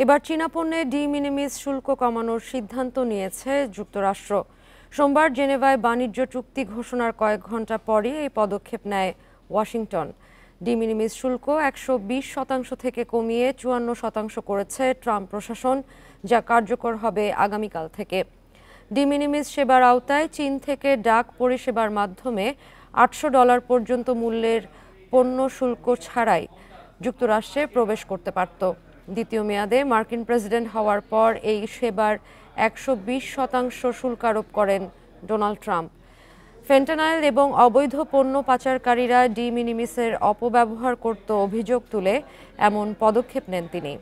এবার চীনা পণ্যে ডি মিনিমিস শুল্ক কমানোর সিদ্ধান্ত নিয়েছে যুক্তরাষ্ট্র। সোমবার জেনেভায় বাণিজ্য চুক্তি ঘোষণার কয়েক ঘণ্টা পরই এই পদক্ষেপ নেয় ওয়াশিংটন। ডি মিনিমিস শুল্ক 120% থেকে কমিয়ে 54% করেছে ট্রাম্প প্রশাসন, যা কার্যকর হবে আগামীকাল থেকে। ডি মিনিমিস সেবার আওতায় চীন থেকে ডাক পরিষেবার মাধ্যমে $800 পর্যন্ত মূল্যের পণ্য শুল্ক ছাড়াই যুক্তরাষ্ট্রে প্রবেশ করতে পারত। দ্বিতীয় মেয়াদে মার্কিন প্রেসিডেন্ট হওয়ার পর এই সেবার 120% শুল্ক আরোপ করেন ডোনাল্ড ট্রাম্প। ফেন্টানাইল এবং অবৈধ পণ্য পাচারকারীরা ডি মিনিমিসের অপব্যবহার করত অভিযোগ তুলে এমন পদক্ষেপ নেন তিনি।